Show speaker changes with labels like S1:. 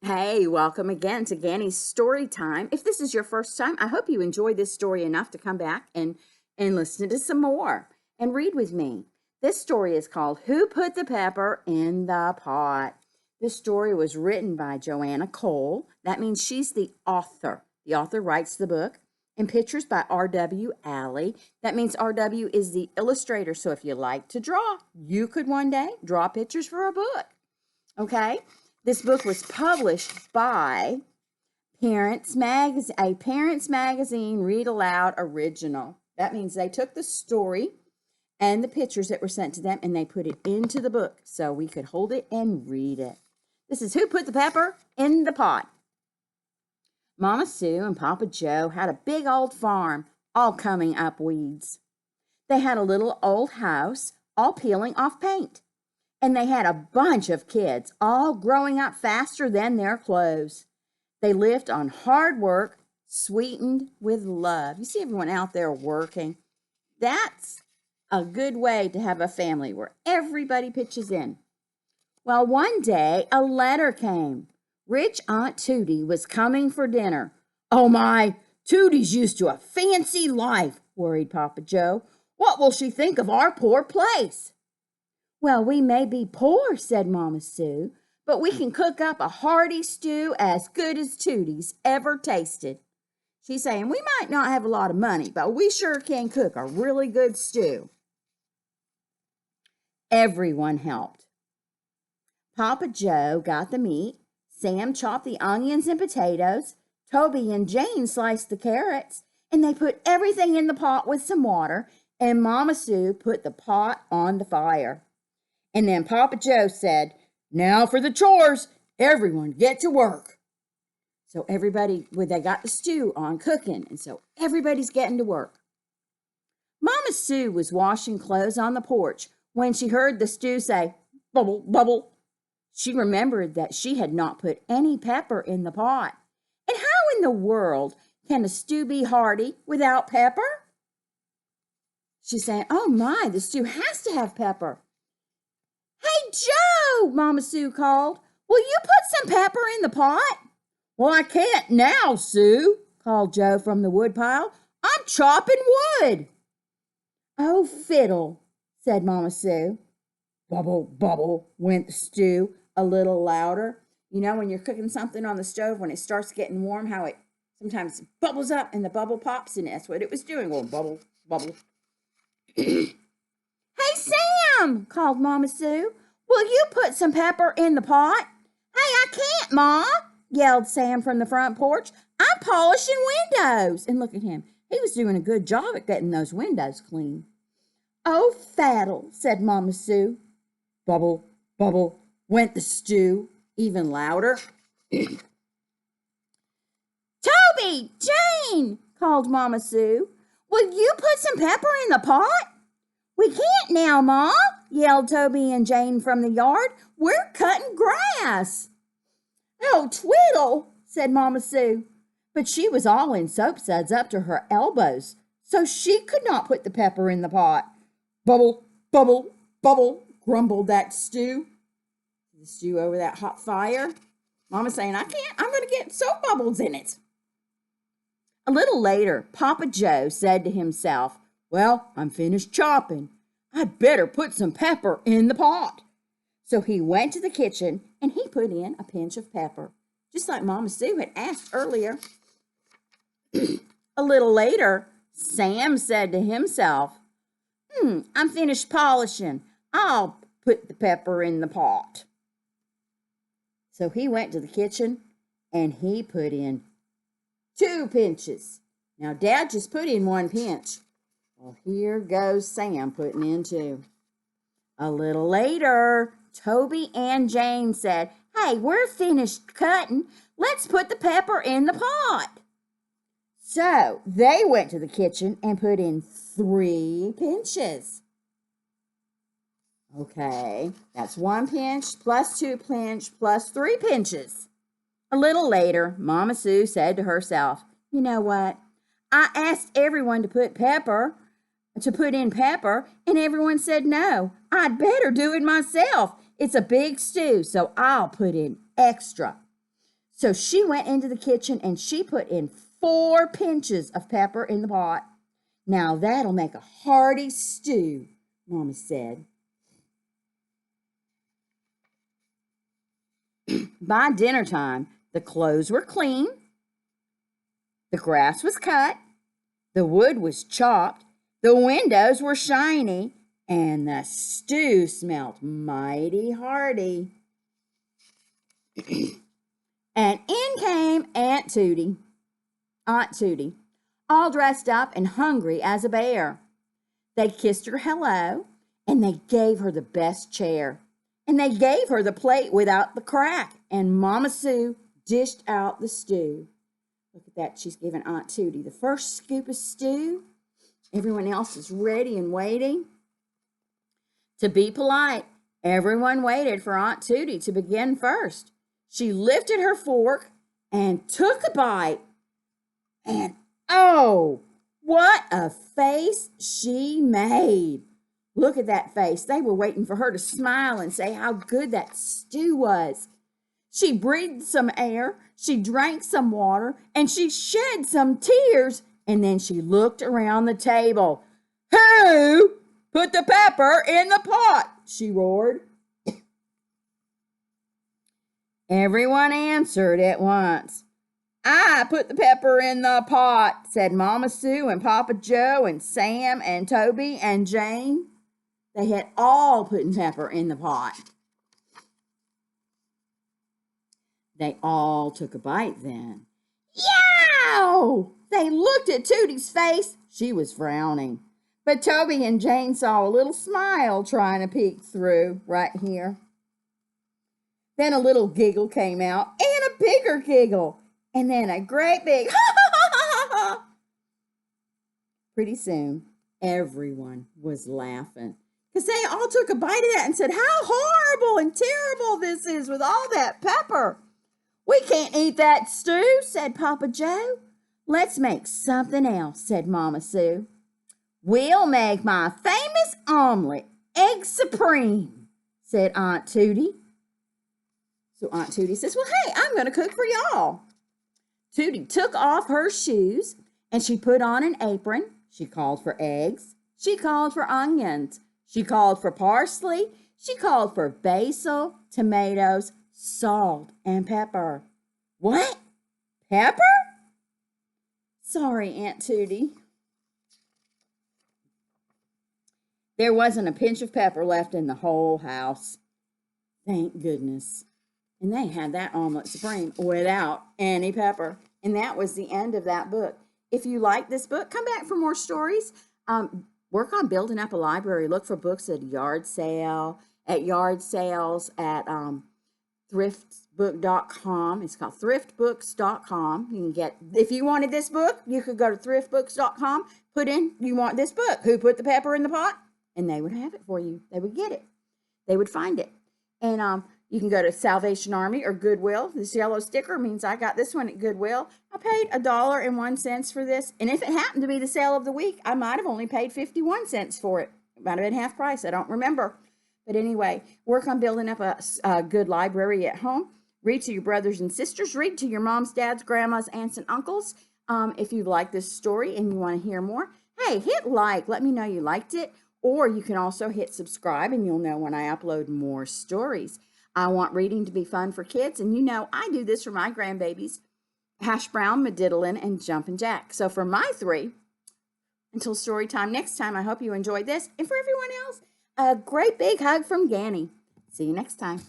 S1: Hey, welcome again to Ganny's Story Time. If this is your first time, I hope you enjoyed this story enough to come back and listen to some more and read with me. This story is called Who Put the Pepper in the Pot? This story was written by Joanna Cole. That means she's the author. The author writes the book. And pictures by R.W. Alley. That means R.W. is the illustrator. So if you like to draw, you could one day draw pictures for a book. Okay? This book was published by a Parents Magazine Read Aloud original. That means they took the story and the pictures that were sent to them and they put it into the book so we could hold it and read it. This is Who Put the Pepper in the Pot? Mama Sue and Papa Joe had a big old farm, all coming up weeds. They had a little old house, all peeling off paint. And they had a bunch of kids, all growing up faster than their clothes. They lived on hard work, sweetened with love. You see everyone out there working. That's a good way to have a family where everybody pitches in. Well, one day a letter came. Rich Aunt Tootie was coming for dinner. Oh my, Tootie's used to a fancy life, worried Papa Joe. What will she think of our poor place? Well, we may be poor, said Mama Sue, but we can cook up a hearty stew as good as Tootie's ever tasted. She's saying we might not have a lot of money, but we sure can cook a really good stew. Everyone helped. Papa Joe got the meat, Sam chopped the onions and potatoes, Toby and Jane sliced the carrots, and they put everything in the pot with some water, and Mama Sue put the pot on the fire. And then Papa Joe said, now for the chores, everyone get to work. So they got the stew on cooking, and so everybody's getting to work. Mama Sue was washing clothes on the porch when she heard the stew say, bubble, bubble. She remembered that she had not put any pepper in the pot. And how in the world can a stew be hearty without pepper? She's saying, oh my, the stew has to have pepper. Hey, Joe, Mama Sue called. Will you put some pepper in the pot? Well, I can't now, Sue, called Joe from the woodpile. I'm chopping wood. Oh, fiddle, said Mama Sue. Bubble, bubble, went the stew a little louder. You know, when you're cooking something on the stove, when it starts getting warm, how it sometimes bubbles up and the bubble pops, and that's what it was doing. Well, bubble, bubble. Hey, Sam, called Mama Sue. Will you put some pepper in the pot? Hey, I can't, Ma, yelled Sam from the front porch. I'm polishing windows. And look at him. He was doing a good job at getting those windows clean. Oh, faddle, said Mama Sue. Bubble, bubble, went the stew, even louder. Toby, Jane, called Mama Sue. Will you put some pepper in the pot? We can't now, Ma, yelled Toby and Jane from the yard. We're cutting grass. Oh, twiddle, said Mama Sue. But she was all in soap suds up to her elbows, so she could not put the pepper in the pot. Bubble, bubble, bubble, grumbled that stew. The stew over that hot fire. Mama saying, I can't, I'm going to get soap bubbles in it. A little later, Papa Joe said to himself, well, I'm finished chopping. I'd better put some pepper in the pot. So he went to the kitchen and he put in a pinch of pepper, just like Mama Sue had asked earlier. A little later, Sam said to himself, I'm finished polishing. I'll put the pepper in the pot. So he went to the kitchen and he put in 2 pinches. Now, Dad just put in 1 pinch. Well, here goes Sam putting in 2. A little later, Toby and Jane said, hey, we're finished cutting. Let's put the pepper in the pot. So they went to the kitchen and put in 3 pinches. Okay, that's 1 pinch plus 2 pinch plus 3 pinches. A little later, Mama Sue said to herself, you know what? I asked everyone to put in pepper, and everyone said no. I'd better do it myself. It's a big stew, so I'll put in extra. So she went into the kitchen and she put in 4 pinches of pepper in the pot. Now that'll make a hearty stew, Mama said. By dinner time, the clothes were clean, the grass was cut, the wood was chopped, the windows were shiny, and the stew smelled mighty hearty. And in came Aunt Tootie, all dressed up and hungry as a bear. They kissed her hello, and they gave her the best chair, and they gave her the plate without the crack, and Mama Sue dished out the stew. Look at that, she's giving Aunt Tootie the first scoop of stew. Everyone else is ready and waiting. To be polite, everyone waited for Aunt Tootie to begin first. She lifted her fork and took a bite, and oh, what a face she made. Look at that face. They were waiting for her to smile and say how good that stew was. She breathed some air, she drank some water, and she shed some tears, and then she looked around the table. Who put the pepper in the pot? She roared. Everyone answered at once. I put the pepper in the pot, said Mama Sue and Papa Joe and Sam and Toby and Jane. They had all put pepper in the pot. They all took a bite then. Yow! They looked at Tootie's face. She was frowning. But Toby and Jane saw a little smile trying to peek through right here. Then a little giggle came out, and a bigger giggle, and then a great big ha ha ha ha ha. Pretty soon, everyone was laughing because they all took a bite of that and said, how horrible and terrible this is with all that pepper. We can't eat that stew, said Papa Joe. Let's make something else, said Mama Sue. We'll make my famous omelet, egg supreme, said Aunt Tootie. So Aunt Tootie says, well, hey, I'm going to cook for y'all. Tootie took off her shoes and she put on an apron. She called for eggs. She called for onions. She called for parsley. She called for basil, tomatoes, salt, and pepper. What? Pepper? Sorry, Aunt Tootie. There wasn't a pinch of pepper left in the whole house. Thank goodness. And they had that omelet supreme without any pepper. And that was the end of that book. If you like this book, come back for more stories. Work on building up a library. Look for books at yard sales, at thriftbook.com. It's called thriftbooks.com. You can get, if you wanted this book, you could go to thriftbooks.com, put in, you want this book. Who put the pepper in the pot? And they would have it for you. They would get it. They would find it. And you can go to Salvation Army or Goodwill. This yellow sticker means I got this one at Goodwill. I paid $1.01 for this. And if it happened to be the sale of the week, I might have only paid 51 cents for it. It might have been half price. I don't remember. But anyway, work on building up a good library at home. Read to your brothers and sisters. Read to your moms, dads, grandmas, aunts, and uncles. If you like this story and you want to hear more, hey, hit like. Let me know you liked it. Or you can also hit subscribe and you'll know when I upload more stories. I want reading to be fun for kids, and you know I do this for my grandbabies, Hash Brown, Madiddlin, and Jumpin' Jack. So for my 3, until story time next time, I hope you enjoyed this. And for everyone else, a great big hug from Ganny. See you next time.